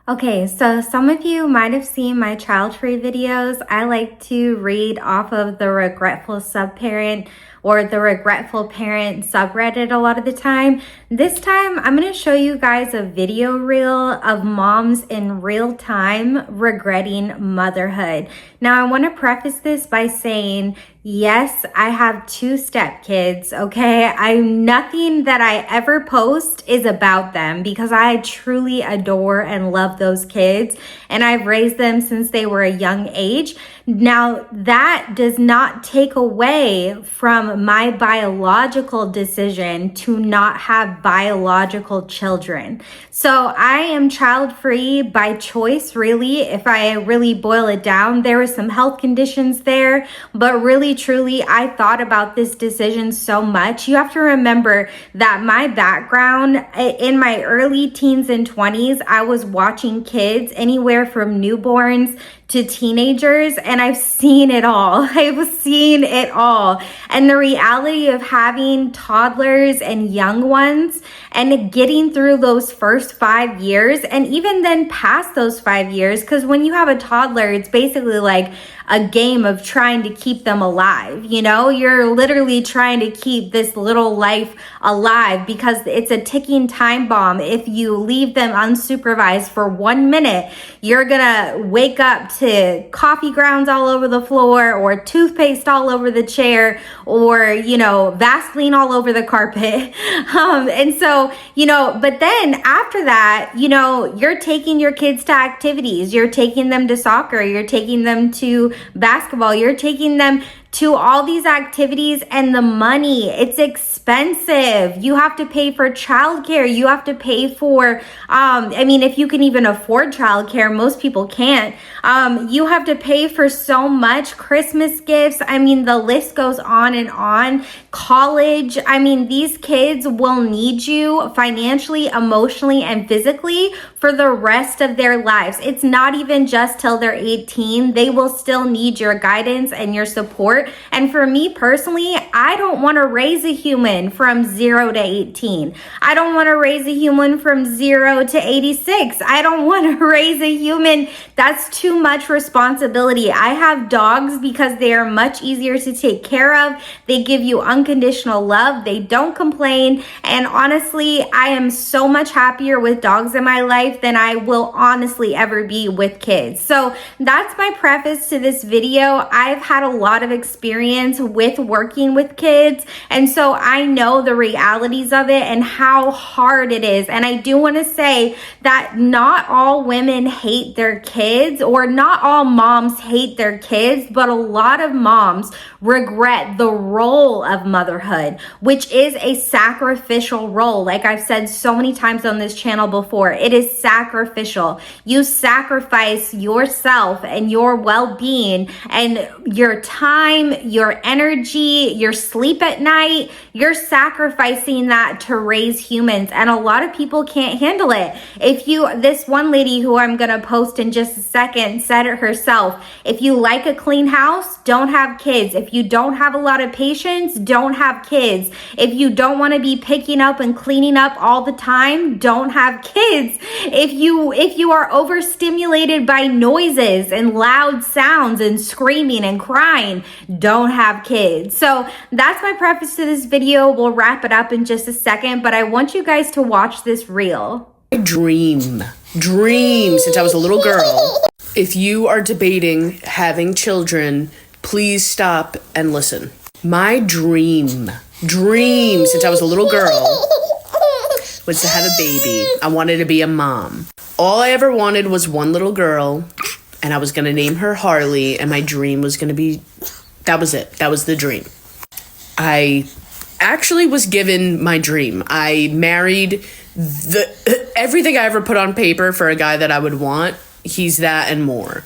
Okay, so some of you might have seen my Childfree videos. I like to read off of the regretful subparent or the regretful parent subreddit a lot of the time. This time, I'm going to show you guys a video reel of moms in real time regretting motherhood. Now, I want to preface this by saying, yes, I have 2 stepkids, okay? Nothing that I ever post is about them because I truly adore and love those kids, and I've raised them since they were a young age. Now, that does not take away from my biological decision to not have biological children. So I am child-free by choice, really. If I really boil it down, there were some health conditions there, but really, truly, I thought about this decision so much. You have to remember that my background in my early teens and 20s, I was watching kids anywhere from newborns to teenagers, and I've seen it all. I've seen it all. And the reality of having toddlers and young ones and getting through those first 5 years, and even then past those 5 years, because when you have a toddler, it's basically like a game of trying to keep them alive. You know, you're literally trying to keep this little life alive because it's a ticking time bomb. If you leave them unsupervised for 1 minute, you're gonna wake up to coffee grounds all over the floor, or toothpaste all over the chair, or, you know, Vaseline all over the carpet. And so, you know, but then after that, you know, you're taking your kids to activities, you're taking them to soccer, you're taking them to basketball, you're taking them to all these activities, and the money, it's expensive. You have to pay for childcare. You have to pay for, if you can even afford childcare, most people can't. You have to pay for so much, Christmas gifts. The list goes on and on. College. These kids will need you financially, emotionally, and physically for the rest of their lives. It's not even just till they're 18. They will still need your guidance and your support. And for me personally, I don't want to raise a human from 0 to 18. I don't want to raise a human from 0 to 86. I don't want to raise a human. That's too much responsibility. I have dogs because they are much easier to take care of. They give you unconditional love. They don't complain. And honestly, I am so much happier with dogs in my life than I will honestly ever be with kids. So that's my preface to this video. I've had a lot of experience with working with kids, and so I know the realities of it and how hard it is. And I do want to say that not all women hate their kids, or not all moms hate their kids, but a lot of moms regret the role of motherhood, which is a sacrificial role. Like I've said so many times on this channel before, it is sacrificial. You sacrifice yourself and your well-being and your time, your energy, your sleep at night. You're sacrificing that to raise humans, and a lot of people can't handle it. This one lady who I'm gonna post in just a second said it herself: if you like a clean house, don't have kids. If you don't have a lot of patience, don't have kids. If you don't want to be picking up and cleaning up all the time, don't have kids. If you are overstimulated by noises and loud sounds and screaming and crying, don't have kids. So that's my preface to this video. We'll wrap it up in just a second, but I want you guys to watch this reel. Dream since I was a little girl. If you are debating having children, please stop and listen. My dream since I was a little girl was to have a baby. I wanted to be a mom. All I ever wanted was one little girl, and I was going to name her Harley, and my dream was going to be, that was it. That was the dream. I actually was given my dream. I married everything I ever put on paper for a guy that I would want. He's that and more.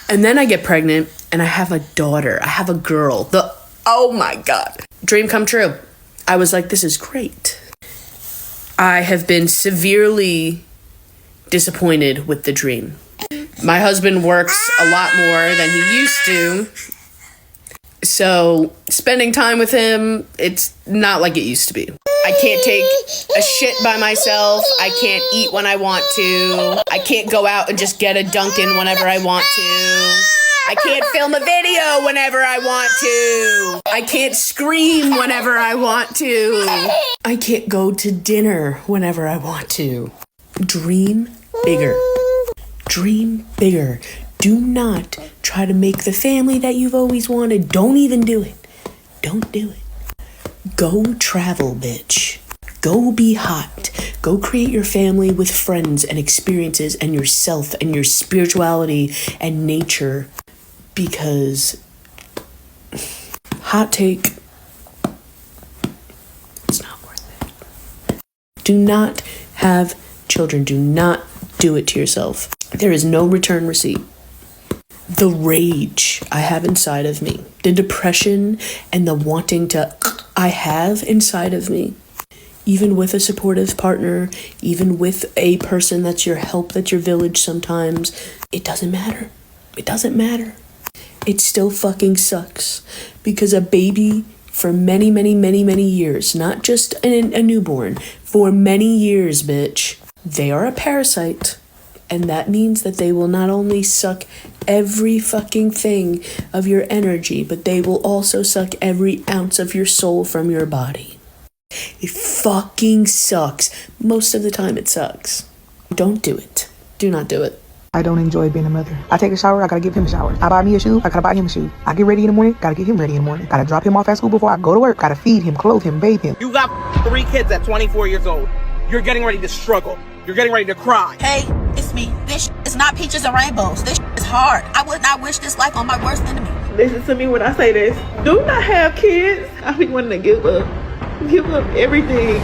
And then I get pregnant and I have a daughter. I have a girl. Oh my God. Dream come true. I was like, this is great. I have been severely disappointed with the dream. My husband works a lot more than he used to. So spending time with him, it's not like it used to be. I can't take a shit by myself. I can't eat when I want to. I can't go out and just get a Dunkin' whenever I want to. I can't film a video whenever I want to. I can't scream whenever I want to. I can't go to dinner whenever I want to. Dream bigger. Dream bigger. Do not try to make the family that you've always wanted. Don't even do it. Don't do it. Go travel, bitch. Go be hot. Go create your family with friends and experiences and yourself and your spirituality and nature. Because, hot take, it's not worth it. Do not have children. Do not do it to yourself. There is no return receipt. The rage I have inside of me, the depression and the wanting to I have inside of me, even with a supportive partner, even with a person that's your help, that's your village sometimes, it doesn't matter. It doesn't matter. It still fucking sucks because a baby for many, many, many, many years, not just a newborn, for many years, bitch, they are a parasite. And that means that they will not only suck every fucking thing of your energy, but they will also suck every ounce of your soul from your body. It fucking sucks. Most of the time it sucks. Don't do it. Do not do it. I don't enjoy being a mother. I take a shower, I gotta give him a shower. I buy me a shoe, I gotta buy him a shoe. I get ready in the morning, gotta get him ready in the morning. Gotta drop him off at school before I go to work. Gotta feed him, clothe him, bathe him. You got 3 kids at 24 years old. You're getting ready to struggle. You're getting ready to cry. Hey, it's me. This is not peaches and rainbows. This is hard. I would not wish this life on my worst enemy. Listen to me when I say this. Do not have kids. I be wanting to give up everything.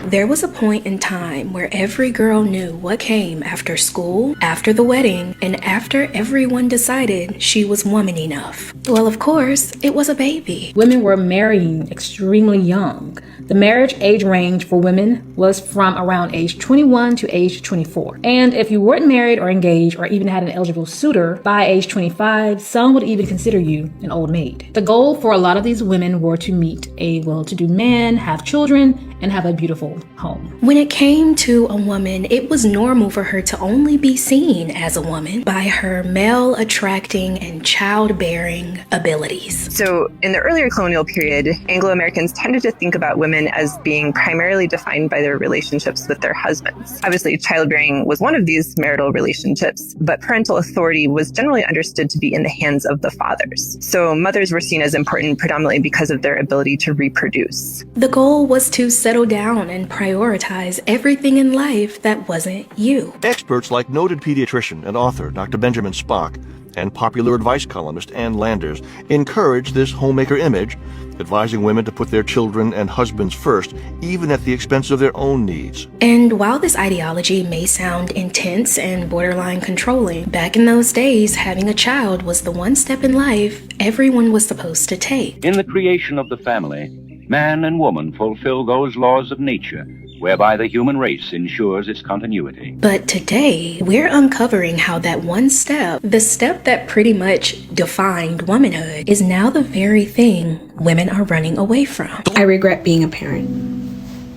There was a point in time where every girl knew what came after school, after the wedding, and after everyone decided she was woman enough. Well, of course, it was a baby. Women were marrying extremely young. The marriage age range for women was from around age 21 to age 24. And if you weren't married or engaged or even had an eligible suitor by age 25, some would even consider you an old maid. The goal for a lot of these women were to meet a well-to-do man, have children, and have a beautiful home. When it came to a woman, it was normal for her to only be seen as a woman by her male attracting and childbearing abilities. So in the earlier colonial period, Anglo-Americans tended to think about women as being primarily defined by their relationships with their husbands. Obviously, childbearing was one of these marital relationships, but parental authority was generally understood to be in the hands of the fathers. So mothers were seen as important predominantly because of their ability to reproduce. The goal was to settle down and prioritize everything in life that wasn't you. Experts like noted pediatrician and author Dr. Benjamin Spock and popular advice columnist Ann Landers encourage this homemaker image, advising women to put their children and husbands first, even at the expense of their own needs. And while this ideology may sound intense and borderline controlling, back in those days, having a child was the one step in life everyone was supposed to take. In the creation of the family, man and woman fulfill those laws of nature whereby the human race ensures its continuity. But today, we're uncovering how that one step, the step that pretty much defined womanhood, is now the very thing women are running away from. I regret being a parent.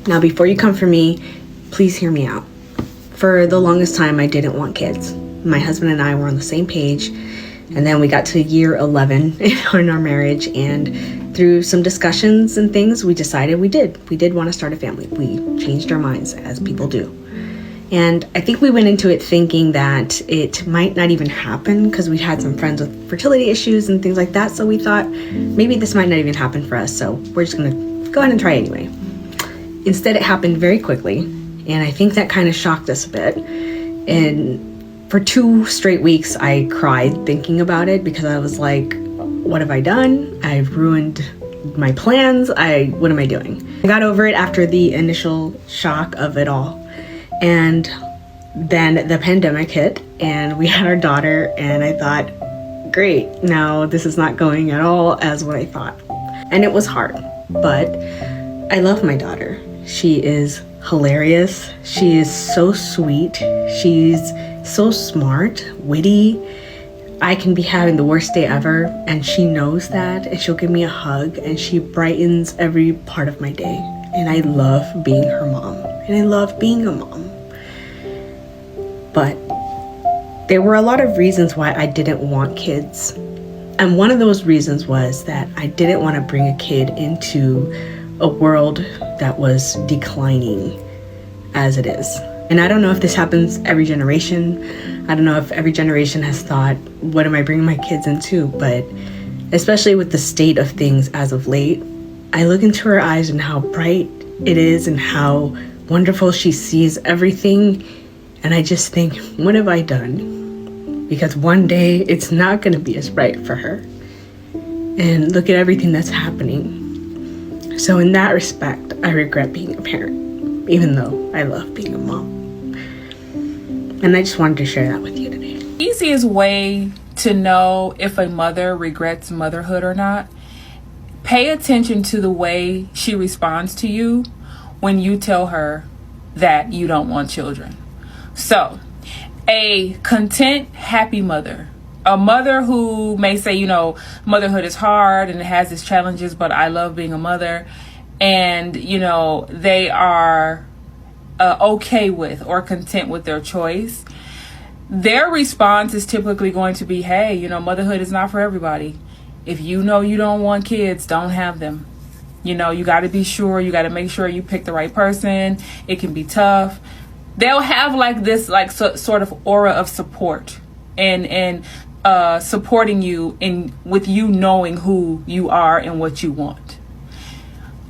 Now, before you come for me, please hear me out. For the longest time, I didn't want kids. My husband and I were on the same page, and then we got to year 11 in our marriage, and through some discussions and things, we decided we did want to start a family. We changed our minds, as people do. And I think we went into it thinking that it might not even happen because we had some friends with fertility issues and things like that. So we thought maybe this might not even happen for us. So we're just going to go ahead and try anyway. Instead, it happened very quickly. And I think that kind of shocked us a bit. And for 2 straight weeks, I cried thinking about it because I was like, what have I done? I've ruined my plans. What am I doing? I got over it after the initial shock of it all. And then the pandemic hit and we had our daughter, and I thought, great, now this is not going at all as what I thought. And it was hard, but I love my daughter. She is hilarious. She is so sweet. She's so smart, witty. I can be having the worst day ever, and she knows that, and she'll give me a hug, and she brightens every part of my day. and I love being her mom, and I love being a mom. But there were a lot of reasons why I didn't want kids. And one of those reasons was that I didn't want to bring a kid into a world that was declining as it is. And I don't know if this happens every generation. I don't know if every generation has thought, what am I bringing my kids into? But especially with the state of things as of late, I look into her eyes and how bright it is and how wonderful she sees everything. And I just think, what have I done? Because one day it's not going to be as bright for her. And look at everything that's happening. So in that respect, I regret being a parent, even though I love being a mom. And I just wanted to share that with you today. Easiest way to know if a mother regrets motherhood or not, pay attention to the way she responds to you when you tell her that you don't want children. So, a content, happy mother, a mother who may say, you know, motherhood is hard and it has its challenges, but I love being a mother. And, you know, they are okay with or content with their choice. Their response is typically going to be, hey, you know, motherhood is not for everybody. If you know you don't want kids, don't have them. You know, you got to be sure, you got to make sure you pick the right person. It can be tough. They'll have like this, like sort of aura of support and supporting you in with you knowing who you are and what you want.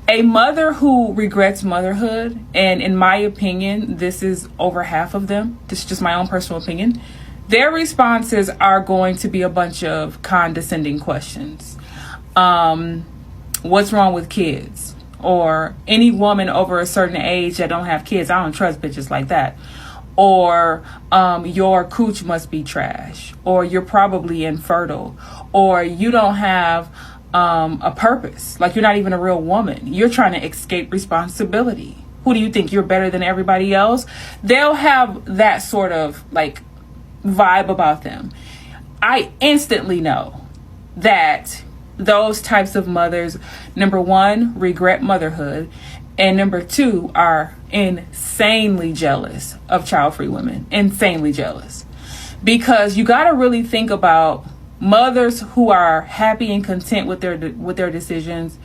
A mother who regrets motherhood, and in my opinion, this is over half of them, this is just my own personal opinion, their responses are going to be a bunch of condescending questions. What's wrong with kids? Or any woman over a certain age that don't have kids, I don't trust bitches like that. Or your cooch must be trash. Or you're probably infertile. Or you don't have a purpose. Like you're not even a real woman. You're trying to escape responsibility. Who do you think? You're better than everybody else? They'll have that sort of like vibe about them. I instantly know that those types of mothers, number one, regret motherhood, and number two, are insanely jealous of child-free women. Insanely jealous. Because you got to really think about mothers who are happy and content with their decisions.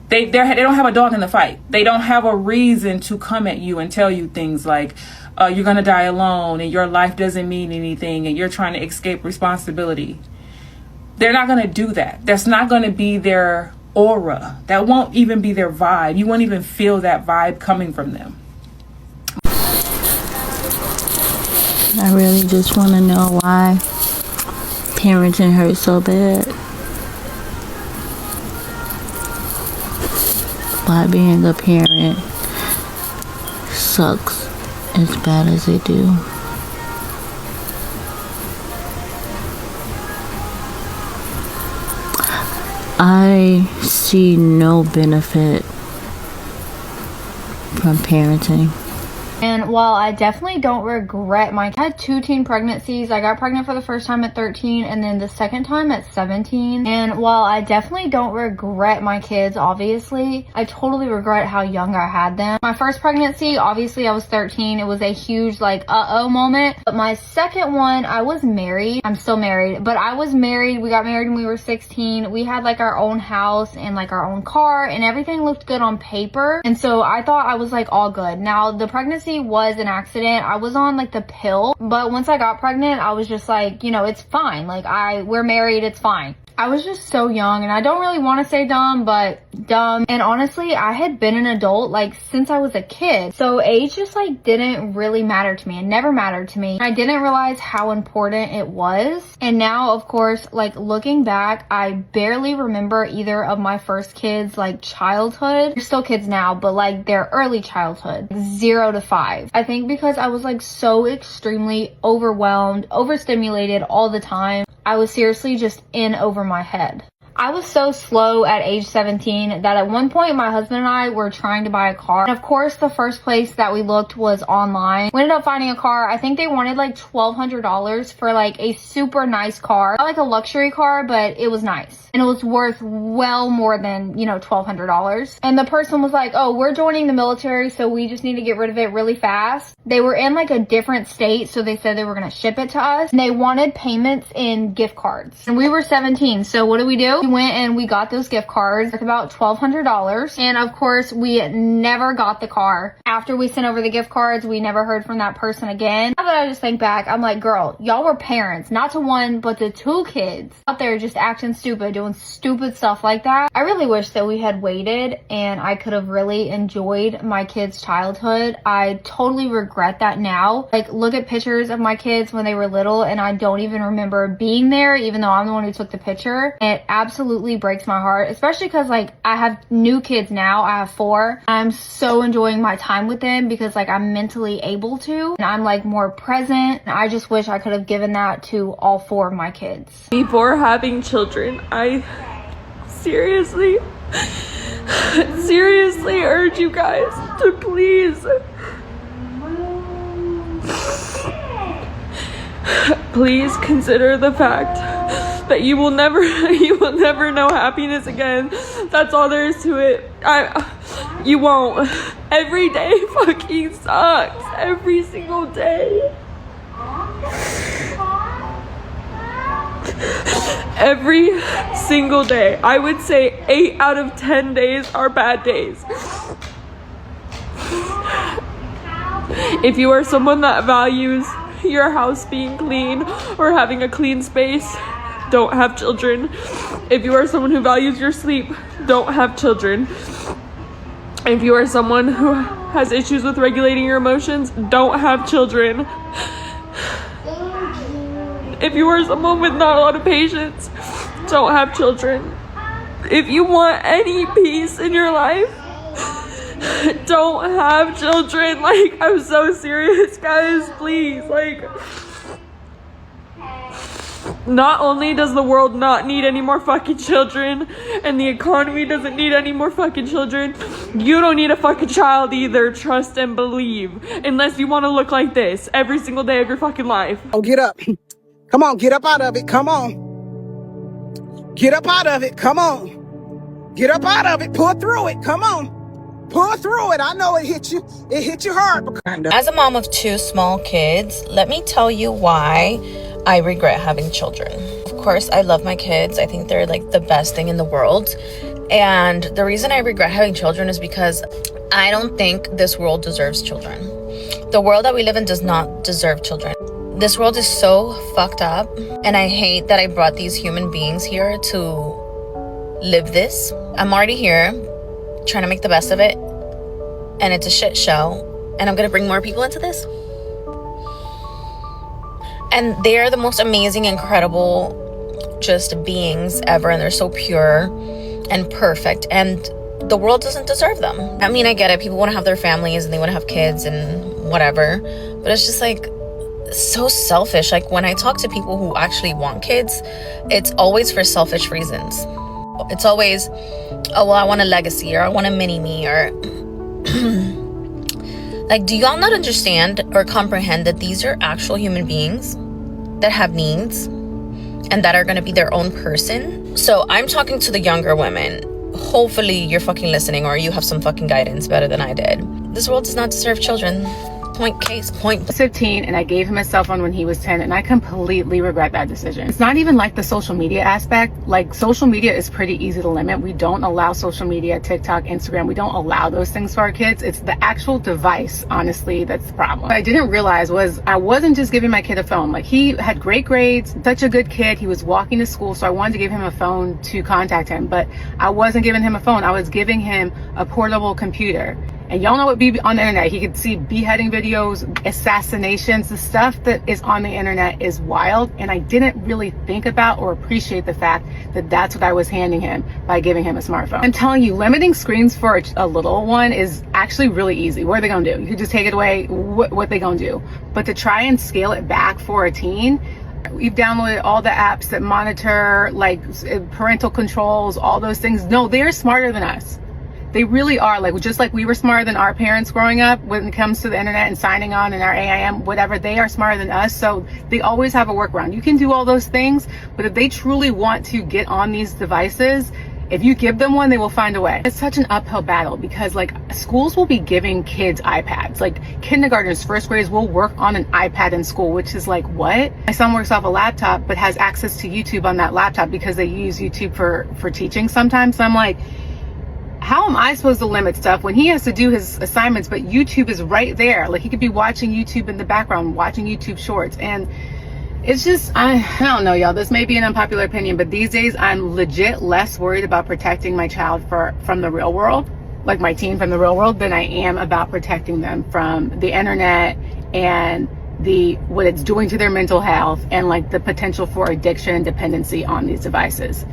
They don't have a dog in the fight. They don't have a reason to come at you and tell you things like, you're going to die alone and your life doesn't mean anything and you're trying to escape responsibility. They're not going to do that. That's not going to be their aura. That won't even be their vibe. You won't even feel that vibe coming from them. I really just want to know why parenting hurts so bad. Why being a parent sucks as bad as it do. I see no benefit from parenting. And while I definitely don't regret I had 2 teen pregnancies. I got pregnant for the first time at 13 and then the second time at 17. And while I definitely don't regret my kids, obviously, I totally regret how young I had them. My first pregnancy, obviously I was 13. It was a huge like uh-oh moment. But my second one, I was married. I'm still married, but I was married. We got married when we were 16. We had like our own house and like our own car and everything looked good on paper. And so I thought I was like all good. Now the pregnancy was an accident. I was on like the pill, but once I got pregnant, I was just like, you know, it's fine. Like we're married, it's fine. I was just so young, and I don't really want to say dumb, but dumb. And honestly, I had been an adult like since I was a kid. So age just like didn't really matter to me. It never mattered to me. I didn't realize how important it was. And now, of course, like looking back, I barely remember either of my first kids' like childhood. They're still kids now, but like their early childhood, 0 to 5. I think because I was like so extremely overwhelmed, overstimulated all the time. I was seriously just in over my head. I was so slow at age 17 that at one point my husband and I were trying to buy a car. And of course, the first place that we looked was online. We ended up finding a car. I think they wanted like $1,200 for like a super nice car. Not like a luxury car, but it was nice. And it was worth well more than, you know, $1,200. And the person was like, oh, we're joining the military, so we just need to get rid of it really fast. They were in like a different state, so they said they were going to ship it to us. And they wanted payments in gift cards. And we were 17, so what do? We went and we got those gift cards worth about $1,200. And of course, we never got the car. After we sent over the gift cards, we never heard from that person again. Now that I just think back, I'm like, girl, y'all were parents, not to one, but to two kids out there just acting stupid, doing stupid stuff like that. I really wish that we had waited and I could have really enjoyed my kids' childhood. I totally regret that now. Like, look at pictures of my kids when they were little and I don't even remember being there, even though I'm the one who took the picture. And it absolutely breaks my heart, especially because like I have new kids now. I have 4. I'm so enjoying my time with them because like I'm mentally able to, and I'm like more present. And I just wish I could have given that to all 4 of my kids. Before having children, I seriously urge you guys to please consider the fact that you will never know happiness again. That's all there is to it. You won't. Every day fucking sucks. Every single day. Every single day. I would say 8 out of 10 days are bad days. If you are someone that values your house being clean or having a clean space, don't have children. If you are someone who values your sleep, don't have children. If you are someone who has issues with regulating your emotions, don't have children. If you are someone with not a lot of patience, don't have children. If you want any peace in your life, don't have children. Like, I'm so serious, guys. Please, like, not only does the world not need any more fucking children, and the economy doesn't need any more fucking children, you don't need a fucking child either. Trust and believe. Unless you want to look like this every single day of your fucking life. Oh, get up. Come on, get up out of it. Come on. Get up out of it. Come on. Get up out of it. Pull through it. Come on. Pull through it. I know it hit you. It hit you hard. As a mom of 2 small kids, let me tell you why I regret having children. Of course, I love my kids. I think they're like the best thing in the world. And the reason I regret having children is because I don't think this world deserves children. The world that we live in does not deserve children. This world is so fucked up, and I hate that I brought these human beings here to live this. I'm already here, trying to make the best of it, and it's a shit show, and I'm gonna bring more people into this. And they are the most amazing, incredible, just beings ever, and they're so pure and perfect, and the world doesn't deserve them. I mean, I get it, people want to have their families, and they want to have kids, and whatever, but it's just like, so selfish. Like, when I talk to people who actually want kids, it's always for selfish reasons. It's always, oh, well, I want a legacy, or I want a mini-me, or like, do y'all not understand or comprehend that these are actual human beings that have needs and that are going to be their own person? So I'm talking to the younger women. Hopefully you're fucking listening, or you have some fucking guidance better than I did. This world does not deserve children. Point. 15, and I gave him a cell phone when he was 10, and I completely regret that decision. It's not even like the social media aspect. Like, social media is pretty easy to limit. We don't allow social media, TikTok, Instagram. We don't allow those things for our kids. It's the actual device, honestly, that's the problem. What I didn't realize was I wasn't just giving my kid a phone. Like, he had great grades, such a good kid. He was walking to school, so I wanted to give him a phone to contact him, but I wasn't giving him a phone. I was giving him a portable computer. And y'all know what be on the internet. He could see beheading videos, assassinations. The stuff that is on the internet is wild. And I didn't really think about or appreciate the fact that that's what I was handing him by giving him a smartphone. I'm telling you, limiting screens for a little one is actually really easy. What are they gonna do? You can just take it away. What they gonna do? But to try and scale it back for a teen, we've downloaded all the apps that monitor like parental controls, all those things. No, they're smarter than us. They really are. Like, just like we were smarter than our parents growing up when it comes to the internet and signing on and our AIM, whatever, they are smarter than us. So they always have a workaround. You can do all those things, but if they truly want to get on these devices, if you give them one, they will find a way. It's such an uphill battle because like schools will be giving kids iPads. Like kindergartners, first graders will work on an iPad in school, which is like, what? My son works off a laptop, but has access to YouTube on that laptop because they use YouTube for teaching sometimes. So I'm like, how am I supposed to limit stuff when he has to do his assignments, but YouTube is right there? Like he could be watching YouTube in the background, watching YouTube shorts. And it's just, I don't know, y'all, this may be an unpopular opinion, but these days I'm legit less worried about protecting my child from the real world, like my teen from the real world, than I am about protecting them from the internet and what it's doing to their mental health and like the potential for addiction and dependency on these devices.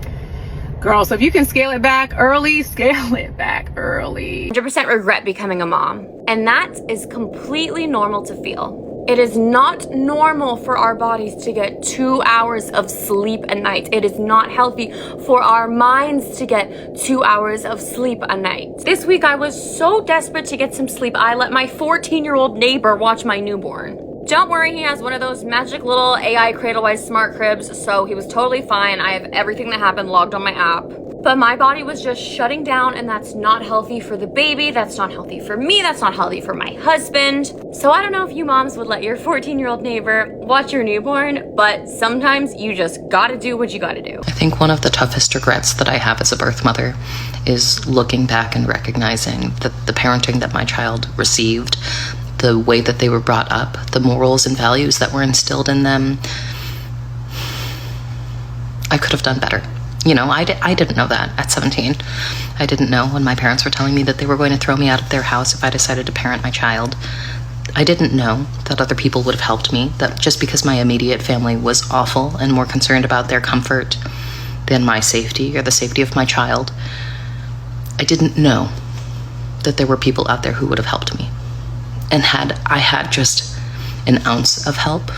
Girl, so if you can scale it back early, scale it back early. 100% regret becoming a mom. And that is completely normal to feel. It is not normal for our bodies to get 2 hours of sleep a night. It is not healthy for our minds to get 2 hours of sleep a night. This week I was so desperate to get some sleep, I let my 14-year-old neighbor watch my newborn. Don't worry, he has one of those magic little AI Cradlewise smart cribs, so he was totally fine. I have everything that happened logged on my app. But my body was just shutting down, and that's not healthy for the baby, that's not healthy for me, that's not healthy for my husband. So I don't know if you moms would let your 14-year-old neighbor watch your newborn, but sometimes you just gotta do what you gotta do. I think one of the toughest regrets that I have as a birth mother is looking back and recognizing that the parenting that my child received, the way that they were brought up, the morals and values that were instilled in them, I could have done better. You know, I didn't know that at 17. I didn't know when my parents were telling me that they were going to throw me out of their house if I decided to parent my child. I didn't know that other people would have helped me, that just because my immediate family was awful and more concerned about their comfort than my safety or the safety of my child, I didn't know that there were people out there who would have helped me. And had I had just an ounce of help,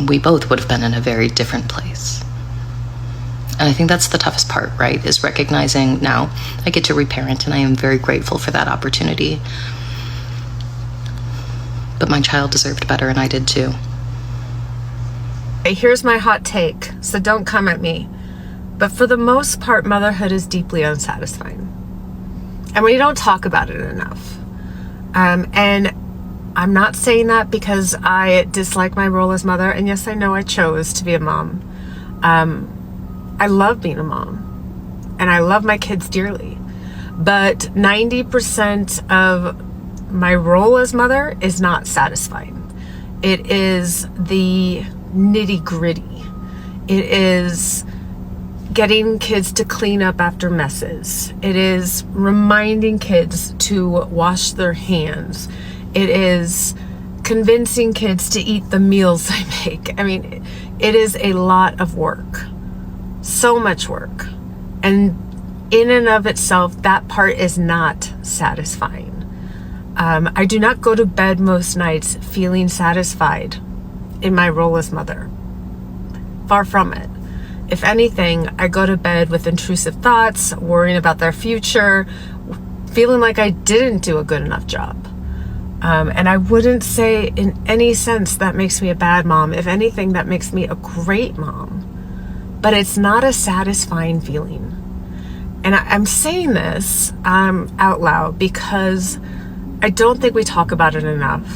we both would have been in a very different place. And I think that's the toughest part, right? Is recognizing now I get to reparent, and I am very grateful for that opportunity. But my child deserved better, and I did too. Here's my hot take, so don't come at me. But for the most part, motherhood is deeply unsatisfying. And we don't talk about it enough. And I'm not saying that because I dislike my role as mother. And yes, I know I chose to be a mom. I love being a mom. And I love my kids dearly. But 90% of my role as mother is not satisfying. It is the nitty gritty. It is getting kids to clean up after messes. It is reminding kids to wash their hands. It is convincing kids to eat the meals I make. I mean, it is a lot of work. So much work. And in and of itself, that part is not satisfying. I do not go to bed most nights feeling satisfied in my role as mother. Far from it. If anything, I go to bed with intrusive thoughts, worrying about their future, feeling like I didn't do a good enough job. And I wouldn't say in any sense that makes me a bad mom. If anything, that makes me a great mom. But it's not a satisfying feeling. And I'm saying this out loud because I don't think we talk about it enough.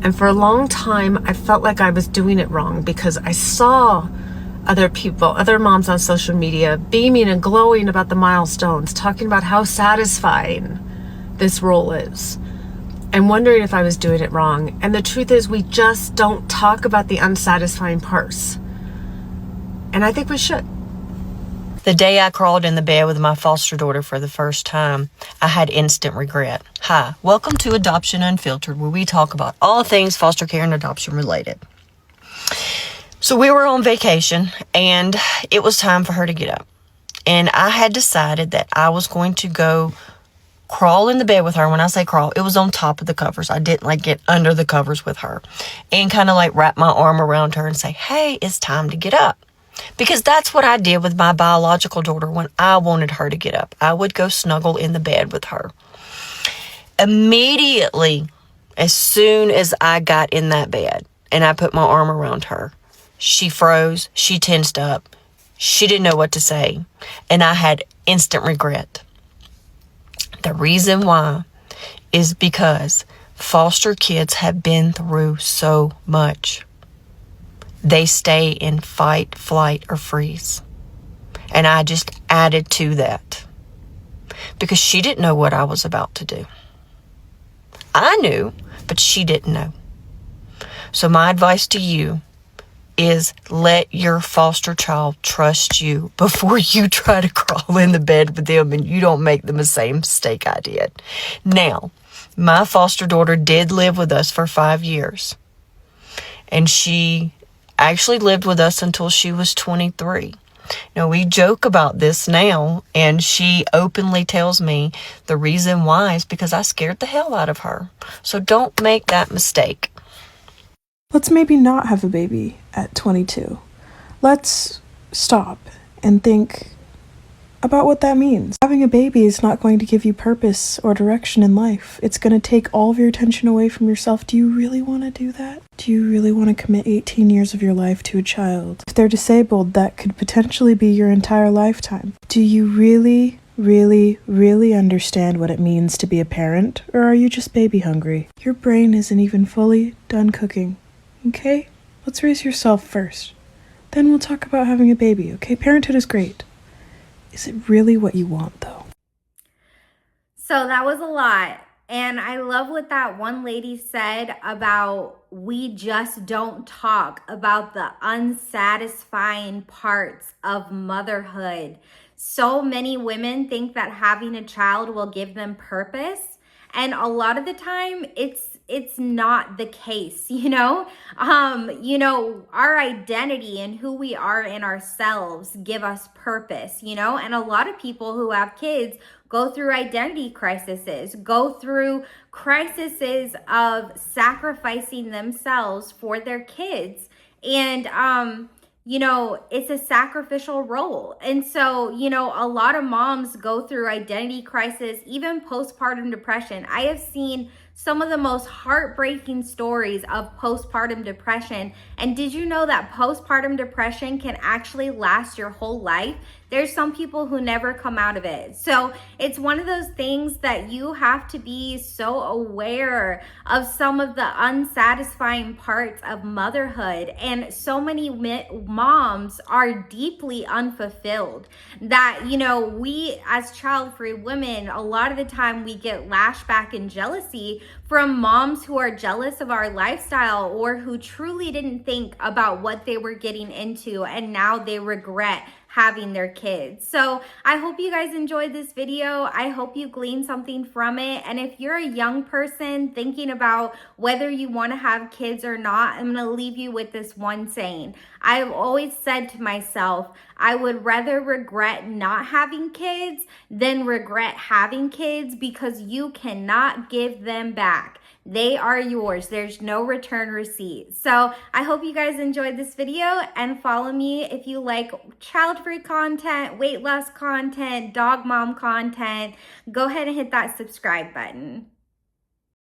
And for a long time, I felt like I was doing it wrong because I saw other people, other moms on social media beaming and glowing about the milestones, talking about how satisfying this role is, and wondering if I was doing it wrong. And the truth is, we just don't talk about the unsatisfying parts. And I think we should. The day I crawled in the bed with my foster daughter for the first time, I had instant regret. Hi, welcome to Adoption Unfiltered, where we talk about all things foster care and adoption related. So we were on vacation, and it was time for her to get up. And I had decided that I was going to go crawl in the bed with her. When I say crawl, it was on top of the covers. I didn't like get under the covers with her, and kind of like wrap my arm around her and say, hey, it's time to get up. Because that's what I did with my biological daughter when I wanted her to get up. I would go snuggle in the bed with her. Immediately, as soon as I got in that bed and I put my arm around her, she froze, she tensed up, she didn't know what to say, and I had instant regret. The reason why is because foster kids have been through so much. They stay in fight, flight, or freeze. And I just added to that because she didn't know what I was about to do. I knew, but she didn't know. So my advice to you is let your foster child trust you before you try to crawl in the bed with them and you don't make the same mistake I did. Now, my foster daughter did live with us for 5 years. And she actually lived with us until she was 23. Now, we joke about this now, and she openly tells me the reason why is because I scared the hell out of her. So don't make that mistake. Let's maybe not have a baby at 22. Let's stop and think about what that means. Having a baby is not going to give you purpose or direction in life. It's going to take all of your attention away from yourself. Do you really want to do that? Do you really want to commit 18 years of your life to a child? If they're disabled, that could potentially be your entire lifetime. Do you really understand what it means to be a parent, or are you just baby hungry? Your brain isn't even fully done cooking, okay? Let's raise yourself first. Then we'll talk about having a baby, okay? Parenthood is great. Is it really what you want, though? So that was a lot. And I love what that one lady said about we just don't talk about the unsatisfying parts of motherhood. So many women think that having a child will give them purpose. And a lot of the time it's not the case, our identity and who we are in ourselves give us purpose, and a lot of people who have kids go through identity crises, go through crises of sacrificing themselves for their kids. And, it's a sacrificial role. And so, a lot of moms go through identity crisis, even postpartum depression. I have seen some of the most heartbreaking stories of postpartum depression. And did you know that postpartum depression can actually last your whole life? There's some people who never come out of it. So it's one of those things that you have to be so aware of some of the unsatisfying parts of motherhood. And so many moms are deeply unfulfilled that, we as child-free women, a lot of the time we get lashback and jealousy from moms who are jealous of our lifestyle or who truly didn't think about what they were getting into and now they regret having their kids. So I hope you guys enjoyed this video. I hope you gleaned something from it. And if you're a young person thinking about whether you want to have kids or not, I'm going to leave you with this one saying. I've always said to myself, I would rather regret not having kids than regret having kids because you cannot give them back. They are yours. There's no return receipt. So I hope you guys enjoyed this video and follow me if you like child-free content, weight loss content, dog mom content. Go ahead and hit that subscribe button.